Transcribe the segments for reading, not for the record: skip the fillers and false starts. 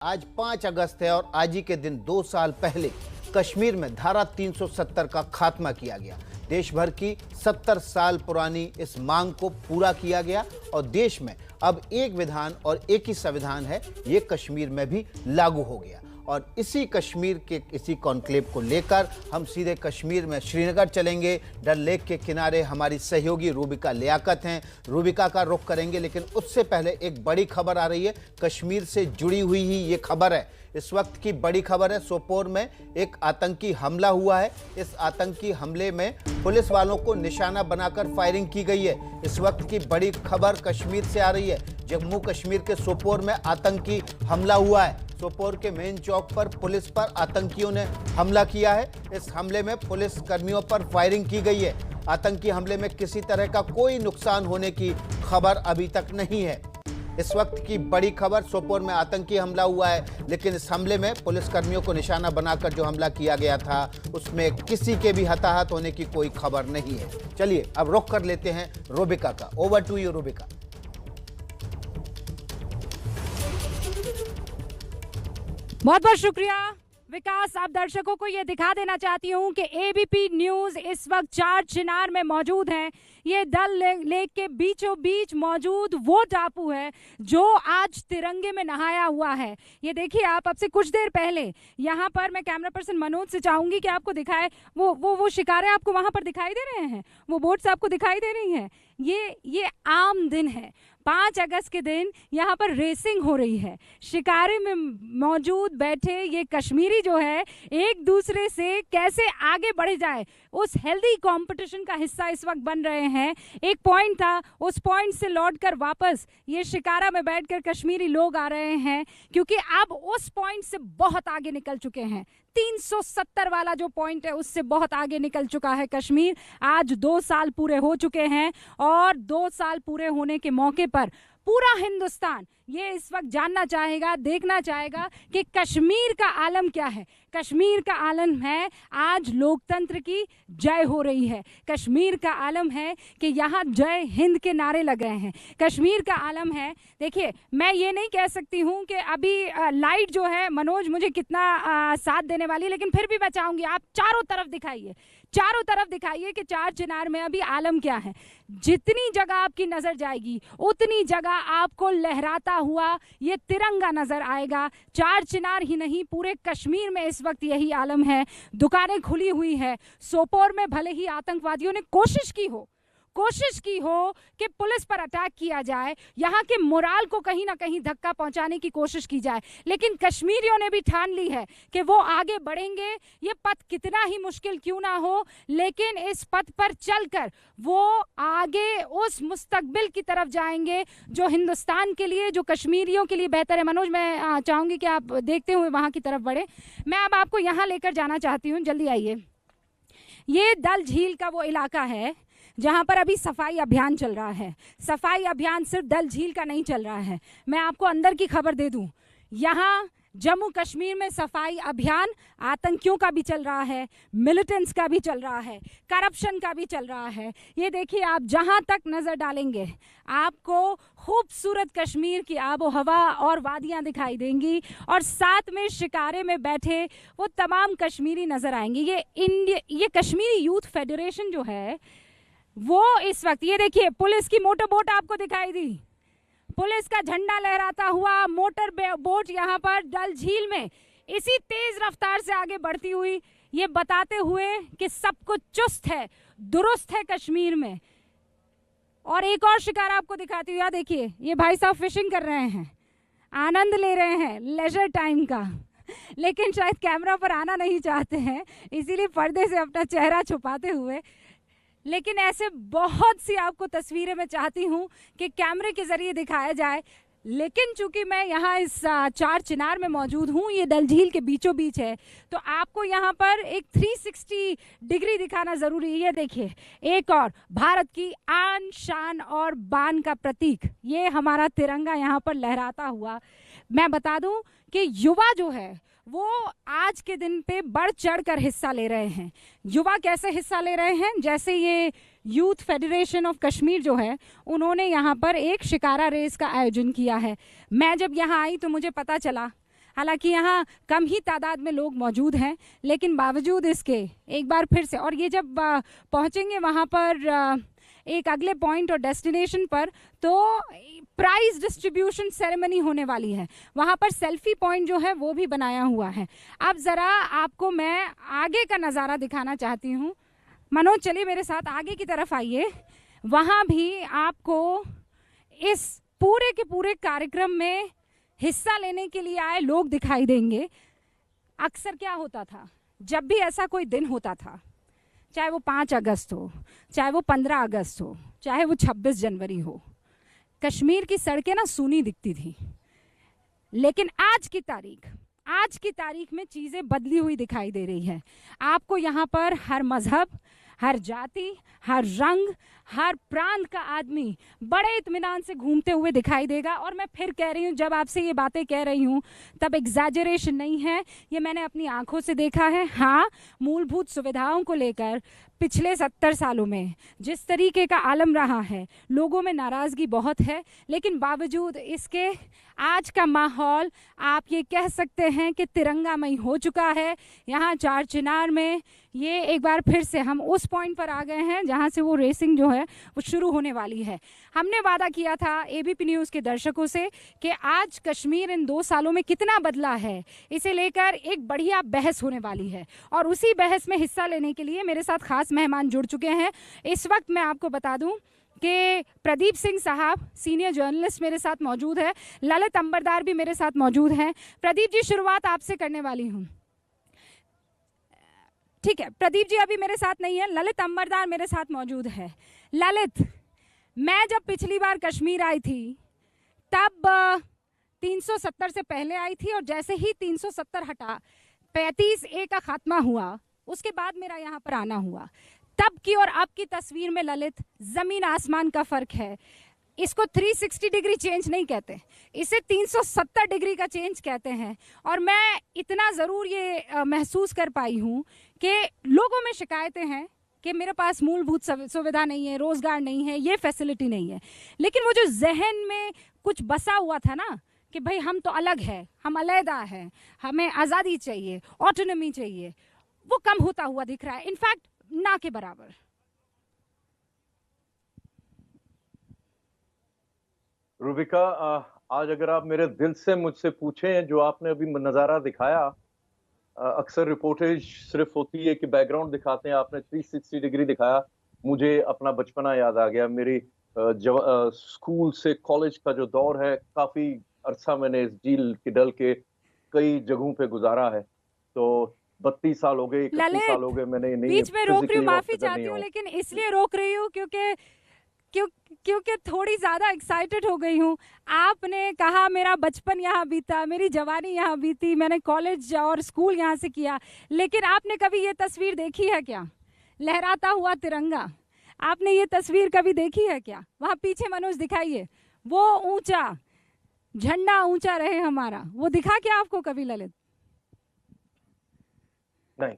आज 5 अगस्त है और आज ही के दिन 2 साल पहले कश्मीर में धारा 370 का खात्मा किया गया। देश भर की 70 साल पुरानी इस मांग को पूरा किया गया और देश में अब एक विधान और एक ही संविधान है, ये कश्मीर में भी लागू हो गया। और इसी कश्मीर के इसी कॉन्क्लेव को लेकर हम सीधे कश्मीर में श्रीनगर चलेंगे। डल लेक के किनारे हमारी सहयोगी रूबिका लियाकत हैं, रूबिका का रुख करेंगे। लेकिन उससे पहले एक बड़ी खबर आ रही है, कश्मीर से जुड़ी हुई ही ये खबर है। इस वक्त की बड़ी खबर है, सोपोर में एक आतंकी हमला हुआ है। इस आतंकी हमले में पुलिस वालों को निशाना बनाकर फायरिंग की गई है। इस वक्त की बड़ी खबर कश्मीर से आ रही है। जम्मू कश्मीर के सोपोर में आतंकी हमला हुआ है। सोपोर के मेन चौक पर पुलिस पर आतंकियों ने हमला किया है। इस हमले में पुलिस कर्मियों पर फायरिंग की गई है। आतंकी हमले में किसी तरह का कोई नुकसान होने की खबर अभी तक नहीं है। इस वक्त की बड़ी खबर, सोपोर में आतंकी हमला हुआ है, लेकिन इस हमले में पुलिस कर्मियों को निशाना बनाकर जो हमला किया गया था उसमें किसी के भी हताहत होने की कोई खबर नहीं है। चलिए अब रुख कर लेते हैं रूबिका का। Over to you Rubika. बहुत बहुत शुक्रिया विकास। आप दर्शकों को ये दिखा देना चाहती हूँ कि एबीपी न्यूज इस वक्त चार चिनार में मौजूद है। ये डल लेक के बीचों बीच मौजूद वो टापू है जो आज तिरंगे में नहाया हुआ है। ये देखिए आप, अब से कुछ देर पहले यहाँ पर मैं कैमरा पर्सन मनोज से चाहूंगी कि आपको दिखाए वो शिकारे आपको वहां पर दिखाई दे रहे हैं, वो बोट्स आपको दिखाई दे रही हैं। ये आम दिन है, 5 अगस्त के दिन यहाँ पर रेसिंग हो रही है। शिकारे में मौजूद बैठे ये कश्मीरी जो है एक दूसरे से कैसे आगे बढ़े जाए उस हेल्दी कंपटीशन का हिस्सा इस वक्त बन रहे हैं। एक पॉइंट था, उस पॉइंट से लौटकर वापस ये शिकारा में बैठकर कश्मीरी लोग आ रहे हैं, क्योंकि अब उस पॉइंट से बहुत आगे निकल चुके हैं। 370 वाला जो पॉइंट है उससे बहुत आगे निकल चुका है कश्मीर। आज 2 साल पूरे हो चुके हैं और 2 साल पूरे होने के मौके पर पूरा हिंदुस्तान ये इस वक्त जानना चाहेगा, देखना चाहेगा कि कश्मीर का आलम क्या है। कश्मीर का आलम है आज लोकतंत्र की जय हो रही है। कश्मीर का आलम है कि यहाँ जय हिंद के नारे लग रहे हैं। कश्मीर का आलम है, देखिए मैं ये नहीं कह सकती हूँ कि अभी लाइट जो है मनोज मुझे कितना साथ देने वाली है, लेकिन फिर भी मैं चाहूँगी आप चारों तरफ दिखाइए कि चार चिनार में अभी आलम क्या है। जितनी जगह आपकी नजर जाएगी उतनी जगह आपको लहराता हुआ ये तिरंगा नजर आएगा। चार चिनार ही नहीं, पूरे कश्मीर में इस वक्त यही आलम है। दुकानें खुली हुई है। सोपोर में भले ही आतंकवादियों ने कोशिश की हो कि पुलिस पर अटैक किया जाए, यहाँ के मोराल को कहीं ना कहीं धक्का पहुंचाने की कोशिश की जाए, लेकिन कश्मीरियों ने भी ठान ली है कि वो आगे बढ़ेंगे। ये पथ कितना ही मुश्किल क्यों ना हो, लेकिन इस पथ पर चलकर वो आगे उस मुस्तकबिल की तरफ जाएंगे जो हिंदुस्तान के लिए, जो कश्मीरियों के लिए बेहतर है। मनोज मैं चाहूंगी कि आप देखते हुए वहां की तरफ बढ़े। मैं अब आपको यहाँ लेकर जाना चाहती हूँ, जल्दी आइए। ये डल झील का वो इलाका है जहां पर अभी सफाई अभियान चल रहा है। सफाई अभियान सिर्फ डल झील का नहीं चल रहा है, मैं आपको अंदर की खबर दे दूं, यहाँ जम्मू कश्मीर में सफाई अभियान आतंकियों का भी चल रहा है, मिलिटेंट्स का भी चल रहा है, करप्शन का भी चल रहा है। ये देखिए आप जहां तक नजर डालेंगे आपको खूबसूरत कश्मीर की आबो हवा और वादियां दिखाई देंगी, और साथ में शिकारे में बैठे वो तमाम कश्मीरी नजर आएंगे। ये कश्मीरी यूथ फेडरेशन जो है वो इस वक्त, ये देखिए पुलिस की मोटर बोट आपको दिखाई दी, पुलिस का झंडा लहराता हुआ मोटर बोट यहाँ पर डल झील में इसी तेज रफ्तार से आगे बढ़ती हुई, ये बताते हुए कि सब कुछ चुस्त है, दुरुस्त है कश्मीर में। और एक और शिकार आपको दिखाती हूँ, यार देखिए ये भाई साहब फिशिंग कर रहे हैं, आनंद ले रहे हैं लेजर टाइम का, लेकिन शायद कैमरा पर आना नहीं चाहते हैं, इसीलिए पर्दे से अपना चेहरा छुपाते हुए। लेकिन ऐसे बहुत सी आपको तस्वीरें मैं चाहती हूं कि कैमरे के जरिए दिखाया जाए, लेकिन चूंकि मैं यहाँ इस चार चिनार में मौजूद हूँ, ये डल झील के बीचों बीच है, तो आपको यहाँ पर एक 360 डिग्री दिखाना जरूरी है। ये देखिए एक और भारत की आन शान और बान का प्रतीक, ये हमारा तिरंगा यहाँ पर लहराता हुआ। मैं बता दूं कि युवा जो है वो आज के दिन पे बढ़ चढ़ कर हिस्सा ले रहे हैं। युवा कैसे हिस्सा ले रहे हैं, जैसे ये यूथ फेडरेशन ऑफ कश्मीर जो है उन्होंने यहाँ पर एक शिकारा रेस का आयोजन किया है। मैं जब यहाँ आई तो मुझे पता चला हालांकि यहाँ कम ही तादाद में लोग मौजूद हैं, लेकिन बावजूद इसके एक बार फिर से, और ये जब पहुँचेंगे वहाँ पर एक अगले पॉइंट और डेस्टिनेशन पर, तो प्राइज डिस्ट्रीब्यूशन सेरेमनी होने वाली है। वहाँ पर सेल्फी पॉइंट जो है वो भी बनाया हुआ है। अब ज़रा आपको मैं आगे का नज़ारा दिखाना चाहती हूँ। मनोज, चलिए मेरे साथ आगे की तरफ आइए। वहाँ भी आपको इस पूरे के पूरे कार्यक्रम में हिस्सा लेने के लिए आए लोग दिखाई देंगे। अक्सर क्या होता था, जब भी ऐसा कोई दिन होता था, चाहे वो 5 अगस्त हो, चाहे वो 15 अगस्त हो, चाहे वो 26 जनवरी हो, कश्मीर की सड़कें ना सूनी दिखती थी। लेकिन आज की तारीख में चीज़ें बदली हुई दिखाई दे रही है। आपको यहाँ पर हर मजहब, हर जाति, हर रंग, हर प्रांत का आदमी बड़े इत्मीनान से घूमते हुए दिखाई देगा। और मैं फिर कह रही हूँ, जब आपसे ये बातें कह रही हूँ तब एग्जैजरेशन नहीं है, ये मैंने अपनी आंखों से देखा है। हाँ, मूलभूत सुविधाओं को लेकर पिछले 70 सालों में जिस तरीके का आलम रहा है, लोगों में नाराज़गी बहुत है, लेकिन बावजूद इसके आज का माहौल आप ये कह सकते हैं कि तिरंगामय हो चुका है। यहाँ चार चिनार में ये एक बार फिर से हम उस पॉइंट पर आ गए हैं जहाँ से वो रेसिंग जो है वो शुरू होने वाली है। हमने वादा किया था एबीपी न्यूज़ के दर्शकों से कि आज कश्मीर इन 2 सालों में कितना बदला है, इसे लेकर एक बढ़िया बहस होने वाली है। और उसी बहस में हिस्सा लेने के लिए मेरे साथ खास मेहमान जुड़ चुके हैं। इस वक्त मैं आपको बता दूं कि प्रदीप सिंह साहब सीनियर जर्नलिस्ट मेरे साथ मौजूद है, ललित अंबरदार भी मेरे साथ मौजूद हैं। प्रदीप जी, शुरुआत आपसे करने वाली हूं। ठीक है, प्रदीप जी अभी मेरे साथ नहीं है, ललित अंबरदार मेरे साथ मौजूद है। ललित, मैं जब पिछली बार कश्मीर आई थी तब 370 से पहले आई थी, और जैसे ही 370 हटा 35A का खात्मा हुआ, उसके बाद मेरा यहाँ पर आना हुआ। तब की और अब की तस्वीर में ललित, जमीन आसमान का फर्क है। इसको 360 डिग्री चेंज नहीं कहते, इसे 370 डिग्री का चेंज कहते हैं। और मैं इतना ज़रूर ये महसूस कर पाई हूँ कि लोगों में शिकायतें हैं कि मेरे पास मूलभूत सुविधा नहीं है, रोज़गार नहीं है, ये फैसिलिटी नहीं है, लेकिन वो जो जहन में कुछ बसा हुआ था ना कि भाई हम तो अलग है, हम अलहदा हैं, हमें आज़ादी चाहिए, ऑटोनॉमी चाहिए, वो कम होता हुआ दिख रहा है, इनफैक्ट ना के बराबर। रूबिका, आज अगर आप मेरे दिल से मुझसे पूछें, जो आपने अभी नज़ारा दिखाया, अक्सर रिपोर्टेज सिर्फ होती है कि बैकग्राउंड दिखाते हैं, आपने 360 डिग्री दिखाया। मुझे अपना बचपना याद आ गया। मेरी स्कूल से कॉलेज का जो दौर है, काफ़ी अरसा मैंने इस झील के डल के कई जगहों पे गुजारा है। तो 32 साल हो गए, 31 साल हो गए मैंने नहीं। बीच में रोक रही हूँ, माफी चाहती हूँ, लेकिन इसलिए रोक रही हूँ क्योंकि थोड़ी ज़्यादा एक्साइटेड हो गई हूँ। आपने कहा मेरा बचपन यहाँ बीता, मेरी जवानी यहाँ बीती, मैंने कॉलेज और स्कूल यहाँ से किया, लेकिन आपने कभी ये तस्वीर देखी है क्या, लहराता हुआ तिरंगा? आपने ये तस्वीर कभी देखी है क्या? वहाँ पीछे मनोज दिखाइए, वो ऊंचा झंडा, ऊंचा रहे हमारा, वो दिखा क्या आपको कभी ललित? नहीं,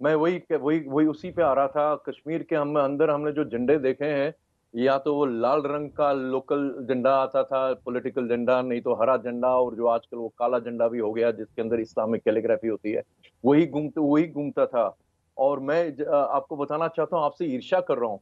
मैं वही उसी पे आ रहा था। कश्मीर के हमने जो झंडे देखे हैं, या तो वो लाल रंग का लोकल झंडा आता था, पॉलिटिकल झंडा, नहीं तो हरा झंडा, और जो आजकल वो काला झंडा भी हो गया जिसके अंदर इस्लामिक कैलीग्राफी होती है, वही घूमता था। और मैं आपको बताना चाहता हूँ, आपसे ईर्ष्या कर रहा हूँ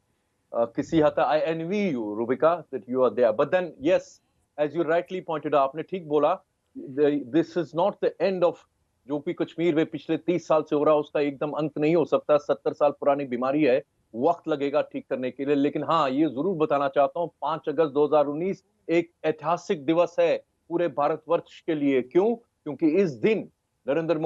किसी हद तक। I envy you Rubika that you are there, but then yes, as you rightly pointed, आपने ठीक बोला, this is not the end of जो भी कश्मीर में पिछले 30 साल से हो रहा है, उसका एकदम अंत नहीं हो सकता। 70 साल पुरानी बीमारी है, वक्त लगेगा ठीक करने के लिए। लेकिन हाँ, ये जरूर बताना चाहता हूँ, 5 अगस्त 2019 एक ऐतिहासिक दिवस है पूरे भारतवर्ष के लिए। क्यों? क्योंकि इस दिन नरेंद्र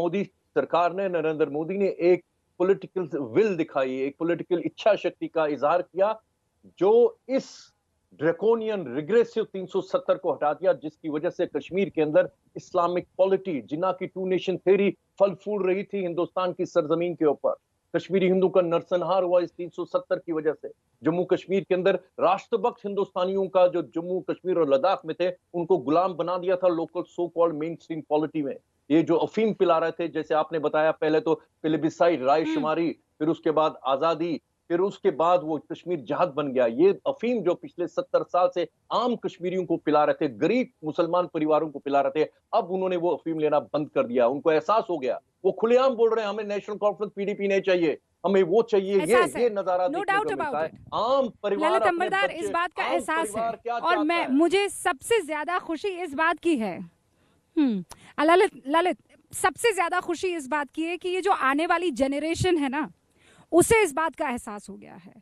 मोदी ने एक पॉलिटिकल विल दिखाई, एक पॉलिटिकल इच्छा शक्ति का इजहार किया, जो इस ड्रैकोनियन रिग्रेसिव 370 को हटा दिया, जिसकी वजह से कश्मीर के अंदर इस्लामिक पॉलिटी, जिन्ना की 2 नेशन थ्योरी फल फूल रही थी हिंदुस्तान की सरजमीन के ऊपर, कश्मीरी हिंदू का नरसंहार हुआ इस 370 की वजह से। जम्मू कश्मीर के अंदर राष्ट्रभक्त हिंदुस्तानियों का, जो जम्मू कश्मीर और लद्दाख में थे, उनको गुलाम बना दिया था local so called main stream polity में। ये जो अफीम पिला रहे थे, जैसे आपने बताया, पहले तो प्लेबिसाइड, राय शुमारी, फिर उसके बाद आजादी, फिर उसके बाद वो कश्मीर जहाज बन गया। ये अफीम जो पिछले 70 साल से आम कश्मीरियों को पिला रहे थे, गरीब मुसलमान परिवारों को पिला रहे थे, अब उन्होंने वो अफीम लेना बंद कर दिया। उनको एहसास हो गया, वो खुलेआम बोल रहे हैं हमें नेशनल कॉन्फ्रेंस पीडीपी नहीं चाहिए, हमें वो चाहिए। ये नजारा नो देखने डाउट को मिलता अबाउट है। इट। आम परिवार, ललित अपने अंबरदार, इस बच्चे, बात का आम एहसास है परिवार क्या और चाहता है? मुझे सबसे ज्यादा खुशी इस बात की है, ललित सबसे ज्यादा खुशी इस बात की है कि ये जो आने वाली जनरेशन है ना, उसे इस बात का एहसास हो गया है।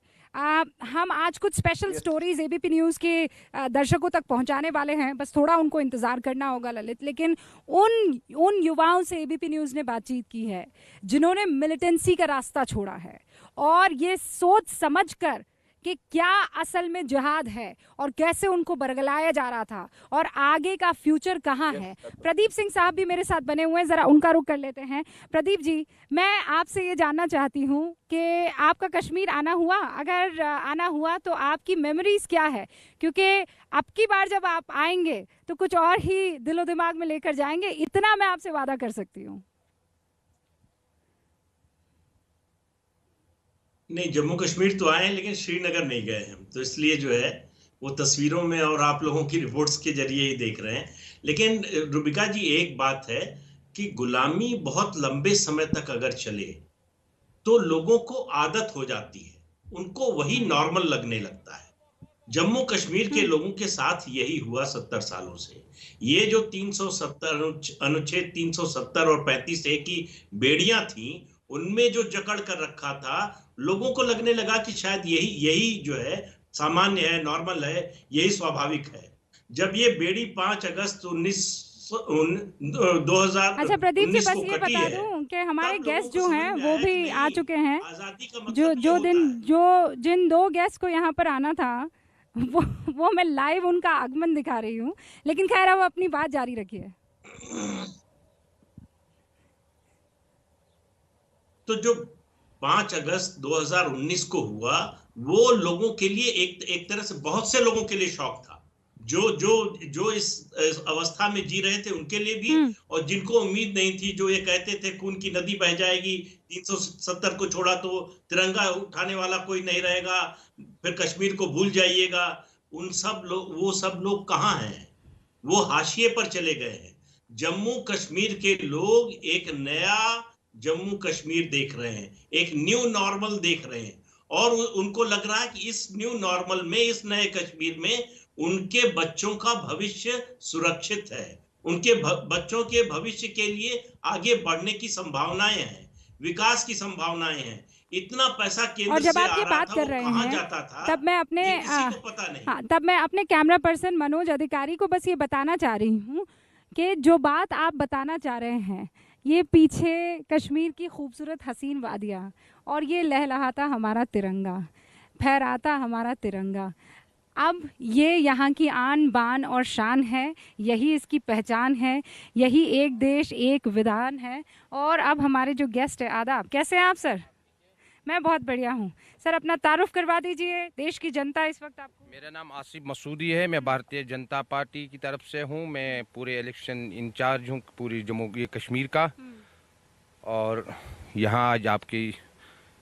हम आज कुछ स्पेशल स्टोरीज एबीपी न्यूज़ के दर्शकों तक पहुंचाने वाले हैं, बस थोड़ा उनको इंतज़ार करना होगा ललित। लेकिन उन युवाओं से एबीपी न्यूज़ ने बातचीत की है जिन्होंने मिलिटेंसी का रास्ता छोड़ा है और ये सोच समझकर कि क्या असल में जिहाद है और कैसे उनको बरगलाया जा रहा था और आगे का फ्यूचर कहाँ है। प्रदीप सिंह साहब भी मेरे साथ बने हुए हैं, ज़रा उनका रुख कर लेते हैं। प्रदीप जी, मैं आपसे ये जानना चाहती हूँ कि आपका कश्मीर आना हुआ, अगर आना हुआ तो आपकी मेमोरीज क्या है, क्योंकि अब की बार जब आप आएंगे तो कुछ और ही दिलो दिमाग में लेकर जाएंगे, इतना मैं आपसे वादा कर सकती हूँ। नहीं, जम्मू कश्मीर तो आए हैं लेकिन श्रीनगर नहीं गए हम, तो इसलिए जो है वो तस्वीरों में और आप लोगों की रिपोर्ट्स के जरिए ही देख रहे हैं। लेकिन रुबिका जी, एक बात है कि गुलामी बहुत लंबे समय तक अगर चले तो लोगों को आदत हो जाती है, उनको वही नॉर्मल लगने लगता है। जम्मू कश्मीर के लोगों के साथ यही हुआ 70 सालों से। ये जो 370 अनुच्छेद 370 और 35A की बेड़ियां थी, उनमें जो जकड़ कर रखा था, लोगों को लगने लगा कि शायद यही जो है सामान्य है, नॉर्मल है, यही स्वाभाविक है। जब ये बेड़ी 5 अगस्त 2000 अच्छा प्रदीप जी, बस ये बता दूं कि हमारे गेस्ट जो हैं वो भी आ चुके हैं। जिन 2 गेस्ट को यहाँ पर आना था वो मैं लाइव उनका आगमन दिखा रही हूँ, लेकिन खैर अब अपनी बात जारी रखिए। तो जो 5 अगस्त 2019 को हुआ, वो लोगों के लिए एक तरह से बहुत से लोगों के लिए शौक था, जो इस अवस्था में जी रहे थे उनके लिए भी, और जिनको उम्मीद नहीं थी, जो ये कहते थे खून की नदी बह जाएगी, 370 को छोड़ा तो तिरंगा उठाने वाला कोई नहीं रहेगा, फिर कश्मीर को भूल जाइएगा, वो सब लोग कहाँ हैं? वो हाशिए पर चले गए हैं। जम्मू कश्मीर के लोग एक नया जम्मू कश्मीर देख रहे हैं, एक न्यू नॉर्मल देख रहे हैं, और उनको लग रहा है कि इस न्यू नॉर्मल में, इस नए कश्मीर में उनके बच्चों का भविष्य सुरक्षित है, उनके बच्चों के भविष्य के लिए आगे बढ़ने की संभावनाएं हैं, विकास की संभावनाएं हैं। इतना पैसा केंद्र से आ रहा था, वो कहां जाता था, तब मैं अपने किसी को पता नहीं। हाँ, तब मैं अपने कैमरा पर्सन मनोज अधिकारी को बस ये बताना चाह रही हूँ कि जो बात आप बताना चाह रहे हैं, ये पीछे कश्मीर की खूबसूरत हसीन वादियाँ और ये लहलहाता हमारा तिरंगा, फहराता हमारा तिरंगा, अब ये यहाँ की आन बान और शान है, यही इसकी पहचान है, यही एक देश एक विधान है। और अब हमारे जो गेस्ट है, आदाब, कैसे हैं आप सर? मैं बहुत बढ़िया हूँ सर, अपना तारुफ करवा दीजिए, देश की जनता इस वक्त आपको। मेरा नाम आसिफ मसूदी है, मैं भारतीय जनता पार्टी की तरफ से हूँ, मैं पूरे इलेक्शन इंचार्ज हूँ पूरी जम्मू कश्मीर का, और यहाँ आज आपकी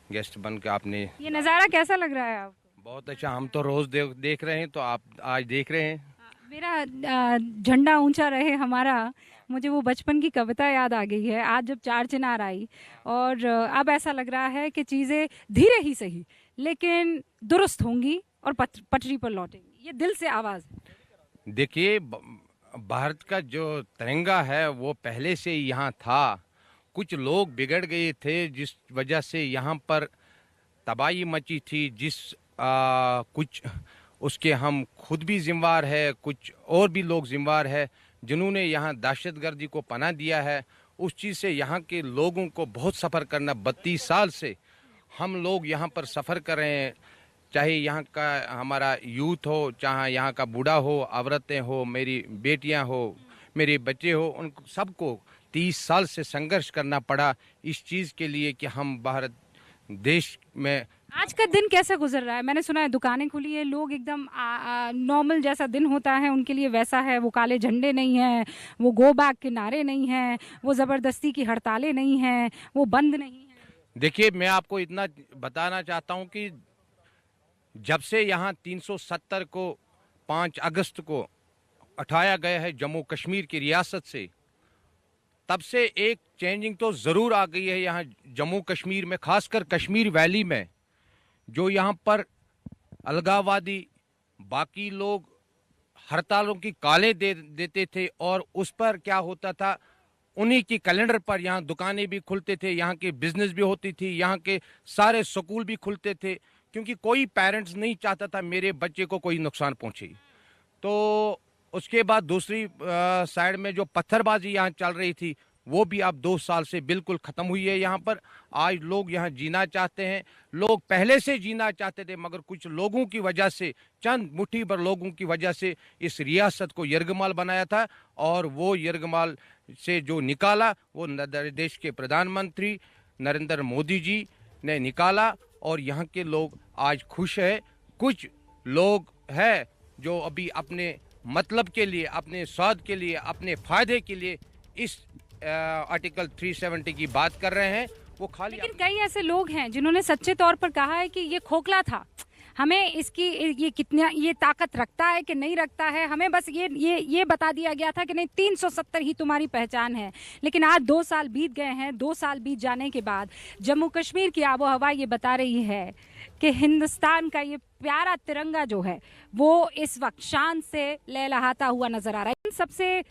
गेस्ट बन के आपने, ये नज़ारा कैसा लग रहा है आपको? बहुत अच्छा, हम तो रोज़ देख रहे हैं, तो आप आज देख रहे हैं। मेरा झंडा ऊंचा रहे हमारा, मुझे वो बचपन की कविता याद आ गई है आज जब 4 चिनार आई, और अब ऐसा लग रहा है कि चीज़ें धीरे ही सही लेकिन दुरुस्त होंगी और पटरी पर लौटेंगी, ये दिल से आवाज़ है। देखिए, भारत का जो तिरंगा है वो पहले से यहाँ था, कुछ लोग बिगड़ गए थे जिस वजह से यहाँ पर तबाही मची थी, कुछ उसके हम खुद भी जिम्मेवार है, कुछ और भी लोग जिम्मेवार है जिन्होंने यहाँ दहशतगर्दी को पनाह दिया है। उस चीज़ से यहाँ के लोगों को बहुत सफ़र करना, 32 साल से हम लोग यहाँ पर सफ़र कर रहे हैं, चाहे यहाँ का हमारा यूथ हो, चाहे यहाँ का बूढ़ा हो, औरतें हो, मेरी बेटियाँ हो, मेरे बच्चे हो, उन सबको 30 साल से संघर्ष करना पड़ा इस चीज़ के लिए कि हम भारत देश में। आज का दिन कैसे गुजर रहा है? मैंने सुना है दुकानें खुली है, लोग एकदम नॉर्मल जैसा दिन होता है उनके लिए वैसा है, वो काले झंडे नहीं हैं, वो गो बैक के नारे नहीं हैं, वो ज़बरदस्ती की हड़तालें नहीं हैं, वो बंद नहीं है। देखिए, मैं आपको इतना बताना चाहता हूं कि जब से यहाँ 370 को 5 अगस्त को उठाया गया है जम्मू कश्मीर की रियासत से, तब से एक चेंजिंग तो ज़रूर आ गई है यहाँ जम्मू कश्मीर में, खासकर कश्मीर वैली में। जो यहाँ पर अलगाववादी बाकी लोग हड़तालों की कालें देते थे और उस पर क्या होता था, उन्हीं की कैलेंडर पर यहाँ दुकानें भी खुलते थे, यहाँ के बिजनेस भी होती थी, यहाँ के सारे स्कूल भी खुलते थे, क्योंकि कोई पेरेंट्स नहीं चाहता था मेरे बच्चे को कोई नुकसान पहुँचे। तो उसके बाद दूसरी साइड में जो पत्थरबाजी यहाँ चल रही थी वो भी अब 2 साल से बिल्कुल ख़त्म हुई है। यहाँ पर आज लोग यहाँ जीना चाहते हैं। लोग पहले से जीना चाहते थे, मगर कुछ लोगों की वजह से, चंद मुट्ठी भर लोगों की वजह से इस रियासत को यरगमाल बनाया था, और वो यरगमाल से जो निकाला वो देश के प्रधानमंत्री नरेंद्र मोदी जी ने निकाला, और यहाँ के लोग आज खुश है। कुछ लोग हैं जो अभी अपने मतलब के लिए, अपने स्वाद के लिए, अपने फायदे के लिए इस आर्टिकल 370 की बात कर रहे हैं। वो खाली, लेकिन कई ऐसे लोग हैं जिन्होंने सच्चे तौर पर कहा है कि ये खोखला था, हमें इसकी ये कितना ये ताकत रखता है कि नहीं रखता है, हमें बस ये बता दिया गया था कि नहीं 370 ही तुम्हारी पहचान है। लेकिन आज 2 साल बीत गए हैं। 2 साल बीत जाने के बाद जम्मू कश्मीर की आबो हवा ये बता रही है कि हिंदुस्तान का ये प्यारा तिरंगा जो है वो इस वक्त शान से लहलहाता हुआ नजर आ रहा है। सबसे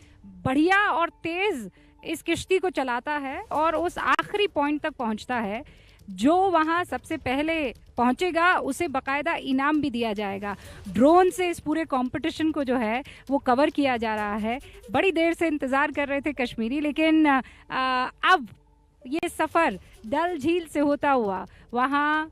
बढ़िया और तेज इस किश्ती को चलाता है और उस आखिरी पॉइंट तक पहुंचता है। जो वहां सबसे पहले पहुंचेगा उसे बकायदा इनाम भी दिया जाएगा। ड्रोन से इस पूरे कंपटीशन को जो है वो कवर किया जा रहा है। बड़ी देर से इंतज़ार कर रहे थे कश्मीरी, लेकिन अब ये सफ़र डल झील से होता हुआ वहाँ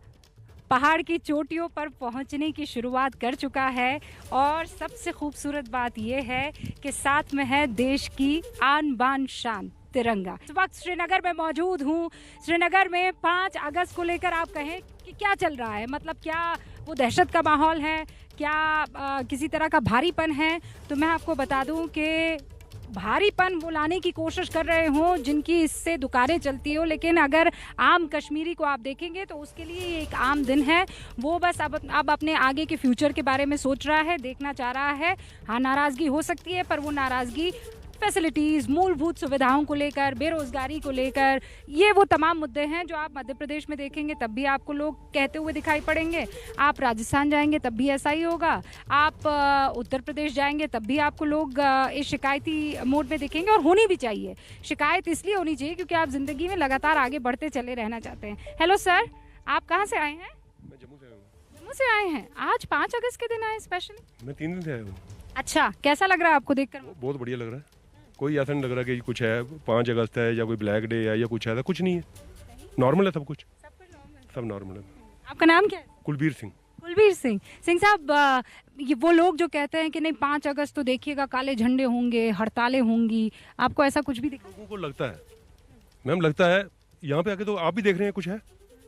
पहाड़ की चोटियों पर पहुंचने की शुरुआत कर चुका है। और सबसे खूबसूरत बात यह है कि साथ में है देश की आन बान शान तिरंगा। इस वक्त श्रीनगर में मौजूद हूँ। श्रीनगर में 5 अगस्त को लेकर आप कहें कि क्या चल रहा है, मतलब क्या वो दहशत का माहौल है, क्या किसी तरह का भारीपन है? तो मैं आपको बता दूं कि भारीपन वो लाने की कोशिश कर रहे हों जिनकी इससे दुकानें चलती हो, लेकिन अगर आम कश्मीरी को आप देखेंगे तो उसके लिए ये एक आम दिन है। वो बस अब अपने आगे के फ्यूचर के बारे में सोच रहा है, देखना चाह रहा है। हाँ, नाराज़गी हो सकती है, पर वो नाराज़गी फैसिलिटीज़, मूलभूत सुविधाओं को लेकर, बेरोज़गारी को लेकर, ये वो तमाम मुद्दे हैं जो आप मध्य प्रदेश में देखेंगे तब भी आपको लोग कहते हुए दिखाई पड़ेंगे। आप राजस्थान जाएंगे तब भी ऐसा ही होगा। आप उत्तर प्रदेश जाएंगे तब भी आपको लोग इस शिकायती मोड में दिखेंगे, और होनी भी चाहिए। शिकायत इसलिए होनी चाहिए क्योंकि आप ज़िंदगी में लगातार आगे बढ़ते चले रहना चाहते हैं। हेलो सर, आप कहाँ से आए हैं? मैं जम्मू से आया हूँ। जम्मू से आए हैं। आज 5 अगस्त के दिन आए स्पेशली? मैं 3 दिन से आया हूँ। अच्छा, कैसा लग रहा है आपको देखकर? बहुत बढ़िया लग रहा है। कोई ऐसा नहीं लग रहा कि कुछ है 5 अगस्त है या कोई ब्लैक डे है या कुछ है, कुछ नहीं है। नॉर्मल है सब कुछ, सब नॉर्मल है। आपका नाम क्या है? कुलबीर सिंह। कुलबीर सिंह। सिंह साहब, ये वो लोग जो कहते हैं कि नहीं 5 अगस्त तो देखिएगा काले झंडे होंगे, हड़तालें होंगी, आपको ऐसा कुछ भी दिखा? लोगों को लगता है, मैम लगता है। यहाँ पे आके तो आप भी देख रहे हैं कुछ है,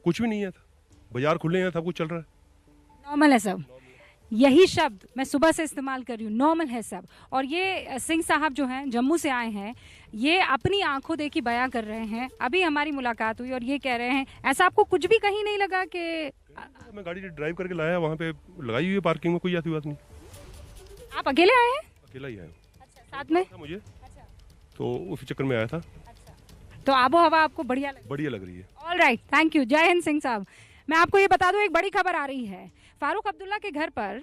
कुछ भी नहीं है। बाजार खुले हैं, सब कुछ चल रहा है, नॉर्मल है सब। यही शब्द मैं सुबह से इस्तेमाल कर रही हूँ, नॉर्मल है सब। और ये सिंह साहब जो हैं, जम्मू से आए हैं, ये अपनी आंखों देखी बयां कर रहे हैं। अभी हमारी मुलाकात हुई और ये कह रहे हैं, ऐसा आपको कुछ भी कहीं नहीं लगा कि? मैं गाड़ी ड्राइव करके लाया, वहाँ पे लगाई हुई है पार्किंग में, कोई ऐसी बात नहीं। आप अकेले आए हैं? अकेला ही आया। अच्छा, साथ में मुझे तो उसी चक्कर में आया था। तो आबो हवा आपको बढ़िया लग रही है। All right, thank you. जय हिंद सिंह साहब। मैं आपको ये बता दूं, एक बड़ी खबर आ रही है। फारूक अब्दुल्ला के घर पर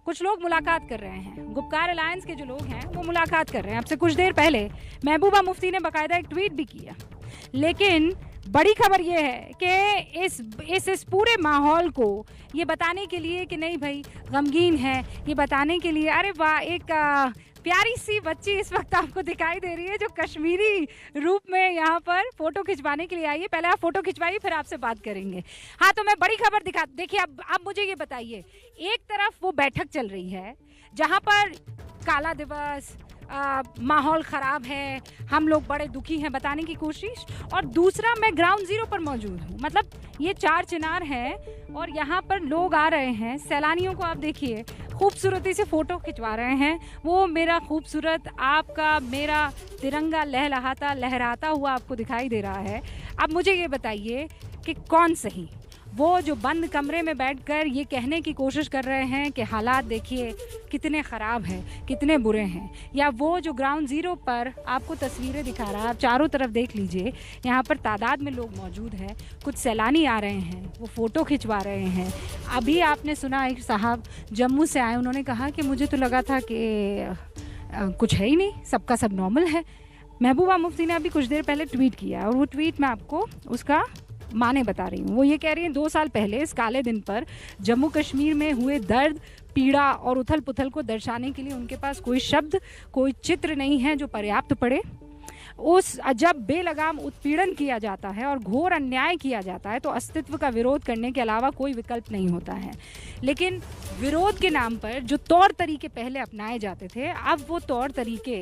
कुछ लोग मुलाकात कर रहे हैं। गुपकार अलायंस के जो लोग हैं वो मुलाकात कर रहे हैं। अब से कुछ देर पहले महबूबा मुफ्ती ने बाकायदा एक ट्वीट भी किया। लेकिन बड़ी खबर ये है कि इस पूरे माहौल को ये बताने के लिए कि नहीं भाई गमगीन है, ये बताने के लिए, अरे वाह, एक प्यारी सी बच्ची इस वक्त आपको दिखाई दे रही है जो कश्मीरी रूप में यहाँ पर फोटो खिंचवाने के लिए आई है। पहले आप फोटो खिंचवाइए, फिर आपसे बात करेंगे। हाँ, तो मैं बड़ी खबर दिखा, देखिए अब मुझे ये बताइए, एक तरफ वो बैठक चल रही है जहाँ पर काला दिवस, माहौल ख़राब है, हम लोग बड़े दुखी हैं बताने की कोशिश, और दूसरा मैं ग्राउंड ज़ीरो पर मौजूद हूँ। मतलब ये 4 चिनार है और यहाँ पर लोग आ रहे हैं। सैलानियों को आप देखिए खूबसूरती से फ़ोटो खिंचवा रहे हैं। वो मेरा खूबसूरत, आपका मेरा तिरंगा लहराता हुआ आपको दिखाई दे रहा है। अब मुझे ये बताइए कि कौन सही, वो जो बंद कमरे में बैठकर ये कहने की कोशिश कर रहे हैं कि हालात देखिए कितने ख़राब हैं, कितने बुरे हैं, या वो जो ग्राउंड ज़ीरो पर आपको तस्वीरें दिखा रहा है, आप चारों तरफ देख लीजिए, यहाँ पर तादाद में लोग मौजूद हैं, कुछ सैलानी आ रहे हैं, वो फ़ोटो खिंचवा रहे हैं। अभी आपने सुना एक साहब जम्मू से आए, उन्होंने कहा कि मुझे तो लगा था कि कुछ है ही नहीं, सबका सब नॉर्मल है। महबूबा मुफ्ती ने अभी कुछ देर पहले ट्वीट किया और वो ट्वीट मैं आपको उसका माने बता रही हूँ। वो ये कह रही हैं 2 साल पहले इस काले दिन पर जम्मू कश्मीर में हुए दर्द, पीड़ा और उथल पुथल को दर्शाने के लिए उनके पास कोई शब्द, कोई चित्र नहीं है जो पर्याप्त पड़े। उस जब बेलगाम उत्पीड़न किया जाता है और घोर अन्याय किया जाता है तो अस्तित्व का विरोध करने के अलावा कोई विकल्प नहीं होता है। लेकिन विरोध के नाम पर जो तौर तरीके पहले अपनाए जाते थे, अब वो तौर तरीके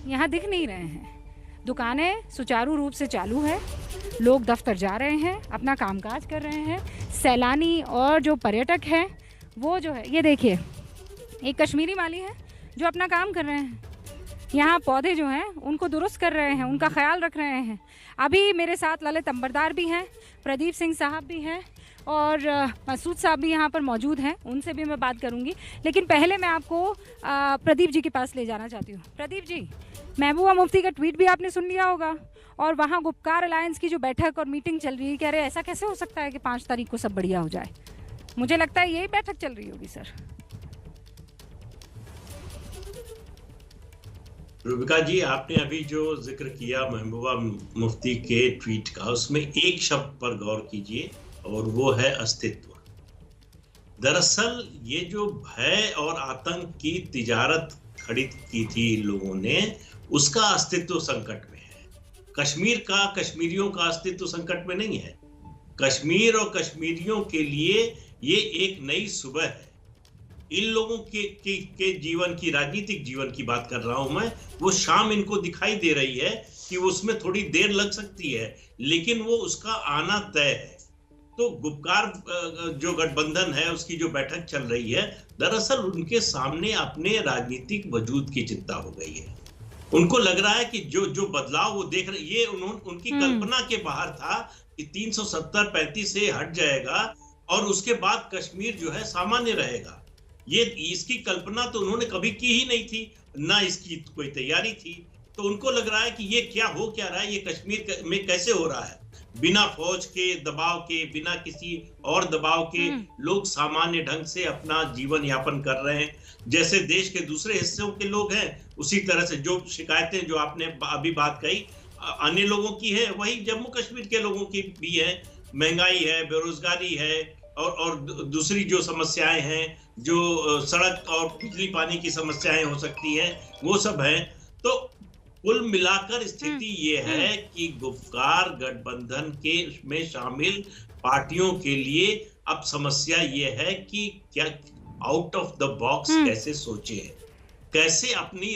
यहाँ दिख नहीं रहे हैं। दुकानें सुचारू रूप से चालू है, लोग दफ्तर जा रहे हैं, अपना कामकाज कर रहे हैं। सैलानी और जो पर्यटक हैं वो जो है, ये देखिए एक कश्मीरी माली है जो अपना काम कर रहे हैं, यहाँ पौधे जो हैं उनको दुरुस्त कर रहे हैं, उनका ख्याल रख रहे हैं। अभी मेरे साथ ललित अंबरदार भी हैं, प्रदीप सिंह साहब भी हैं और मसूद साहब भी यहाँ पर मौजूद हैं, उनसे भी मैं बात करूँगी। लेकिन पहले मैं आपको प्रदीप जी के पास ले जाना चाहती हूँ। प्रदीप जी, महबूबा मुफ्ती का ट्वीट भी आपने सुन लिया होगा और वहाँ गुपकार अलायंस की जो बैठक और मीटिंग चल रही है, कह रहे ऐसा कैसे हो सकता है कि 5 तारीख को सब बढ़िया हो जाए। मुझे लगता है यही बैठक चल रही होगी सर। रूबिका जी, आपने अभी जो जिक्र किया महबूबा मुफ्ती के ट्वीट का, उसमें एक शब्द पर गौर कीजिए और वो है अस्तित्व। दरअसल ये जो भय और आतंक की तिजारत खड़ी की थी इन लोगों ने, उसका अस्तित्व संकट में है। कश्मीर का, कश्मीरियों का अस्तित्व संकट में नहीं है। कश्मीर और कश्मीरियों के लिए ये एक नई सुबह है। इन लोगों के जीवन की, राजनीतिक जीवन की बात कर रहा हूं मैं, वो शाम इनको दिखाई दे रही है कि उसमें थोड़ी देर लग सकती है, लेकिन वो उसका आना तय है। तो गुपकार जो गठबंधन है उसकी जो बैठक चल रही है, दरअसल उनके सामने अपने राजनीतिक वजूद की चिंता हो गई है। उनको लग रहा है कि जो बदलाव वो देख रहे, ये उनकी कल्पना के बाहर था कि 370-35 से हट जाएगा और उसके बाद कश्मीर जो है सामान्य रहेगा। ये इसकी कल्पना तो उन्होंने कभी की ही नहीं थी, ना इसकी कोई तैयारी थी। तो उनको लग रहा है कि ये क्या रहा है, ये कश्मीर में कैसे हो रहा है, बिना फौज के दबाव के, बिना किसी और दबाव के लोग सामान्य ढंग से अपना जीवन यापन कर रहे हैं, जैसे देश के दूसरे हिस्सों के लोग हैं। उसी तरह से जो शिकायतें जो आपने अभी बात कही अन्य लोगों की है, वही जम्मू कश्मीर के लोगों की भी है। महंगाई है, बेरोजगारी है और दूसरी जो समस्याएं हैं, जो सड़क और बिजली पानी की समस्याएं हो सकती हैं, वो सब हैं। तो कुल मिलाकर स्थिति ये है कि गुपकार गठबंधन के में शामिल पार्टियों के लिए अब समस्या ये है कि क्या आउट ऑफ द बॉक्स कैसे सोचे, कैसे अपनी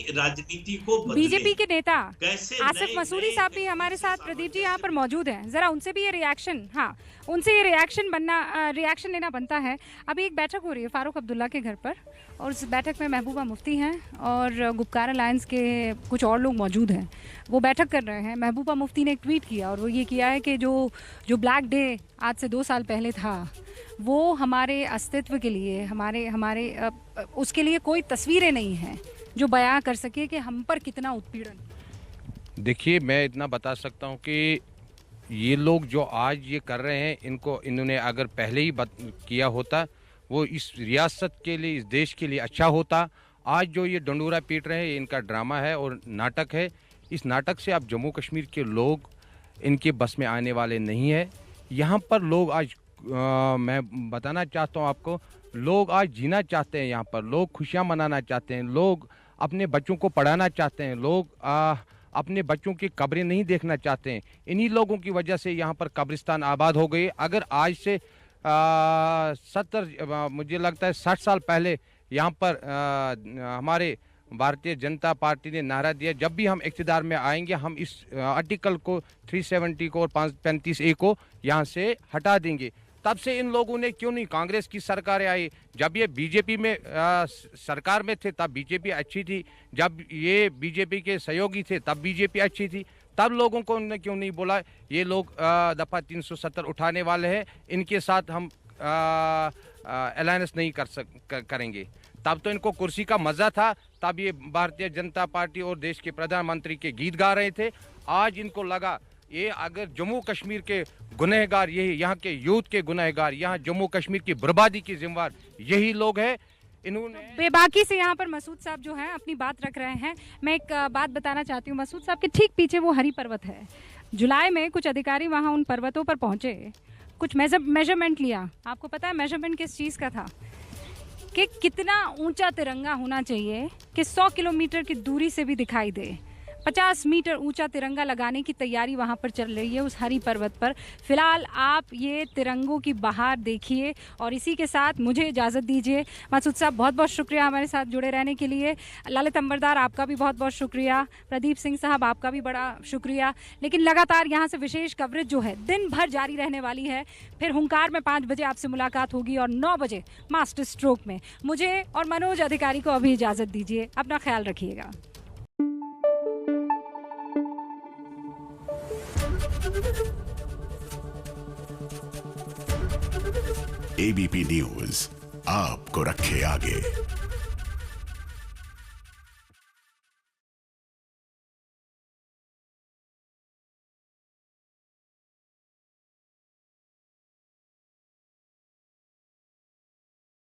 राजनीति को बदले। बीजेपी के नेता कैसे आसिफ मसूदी साहब भी हमारे साथ प्रदीप जी यहाँ पर मौजूद हैं, जरा उनसे भी ये रिएक्शन, हाँ उनसे ये रिएक्शन लेना बनता है। अभी एक बैठक हो रही है फारूक अब्दुल्ला के घर पर और उस बैठक में महबूबा मुफ्ती हैं और गुपकार अलायंस के कुछ और लोग मौजूद हैं, वो बैठक कर रहे हैं। महबूबा मुफ्ती ने एक ट्वीट किया और वो ये किया है कि जो ब्लैक डे आज से 2 साल पहले था, वो हमारे अस्तित्व के लिए, हमारे उसके लिए कोई तस्वीरें नहीं हैं जो बयां कर सके कि हम पर कितना उत्पीड़न। देखिए, मैं इतना बता सकता हूँ कि ये लोग जो आज ये कर रहे हैं, इन्होंने अगर पहले ही किया होता, वो इस रियासत के लिए, इस देश के लिए अच्छा होता। आज जो ये डंडूरा पीट रहे हैं, इनका ड्रामा है और नाटक है। इस नाटक से अब जम्मू कश्मीर के लोग इनके बस में आने वाले नहीं है। यहाँ पर लोग आज मैं बताना चाहता हूँ आपको, लोग आज जीना चाहते हैं, यहाँ पर लोग खुशियाँ मनाना चाहते हैं, लोग अपने बच्चों को पढ़ाना चाहते हैं, लोग अपने बच्चों की कब्रें नहीं देखना चाहते हैं। इन्हीं लोगों की वजह से यहाँ पर कब्रिस्तान आबाद हो गए। अगर आज से 70 मुझे लगता है 60 साल पहले यहाँ पर हमारे भारतीय जनता पार्टी ने नारा दिया, जब भी हम इक़्तिदार में आएंगे हम इस आर्टिकल को 370 को और 535A को यहाँ से हटा देंगे। तब से इन लोगों ने क्यों नहीं, कांग्रेस की सरकारें आई, जब ये बीजेपी में सरकार में थे तब बीजेपी अच्छी थी, जब ये बीजेपी के सहयोगी थे तब बीजेपी अच्छी थी। तब लोगों को उन्होंने क्यों नहीं बोला ये लोग दफ़ा 370 उठाने वाले हैं, इनके साथ हम अलायंस नहीं करेंगे। तब तो इनको कुर्सी का मज़ा था, तब ये भारतीय जनता पार्टी और देश के प्रधानमंत्री के गीत गा रहे थे। आज इनको लगा ये अगर जम्मू कश्मीर के गुनहगार यही, यहाँ के यूथ के गुनहगार, यहाँ जम्मू कश्मीर की बर्बादी की जिम्मेदार यही लोग हैं। इन्होंने बेबाकी से यहाँ पर मसूद साहब जो हैं अपनी बात रख रहे हैं। मैं एक बात बताना चाहती हूँ, मसूद साहब के ठीक पीछे वो हरी पर्वत है। जुलाई में कुछ अधिकारी वहाँ उन पर्वतों पर पहुँचे, कुछ मेजरमेंट लिया। आपको पता है मेजरमेंट किस चीज़ का था? कि कितना ऊंचा तिरंगा होना चाहिए कि 100 किलोमीटर की दूरी से भी दिखाई दे। 50 मीटर ऊंचा तिरंगा लगाने की तैयारी वहां पर चल रही है उस हरी पर्वत पर। फिलहाल आप ये तिरंगों की बहार देखिए और इसी के साथ मुझे इजाज़त दीजिए। मसूद साहब बहुत बहुत शुक्रिया हमारे साथ जुड़े रहने के लिए। ललित अंबरदार आपका भी बहुत बहुत शुक्रिया। प्रदीप सिंह साहब आपका भी बड़ा शुक्रिया। लेकिन लगातार यहाँ से विशेष कवरेज जो है दिन भर जारी रहने वाली है। फिर हुंकार में 5 बजे आपसे मुलाकात होगी और 9 बजे मास्टर स्ट्रोक में। मुझे और मनोज अधिकारी को अभी इजाज़त दीजिए। अपना ख्याल रखिएगा। एबीपी न्यूज आपको रखे आगे।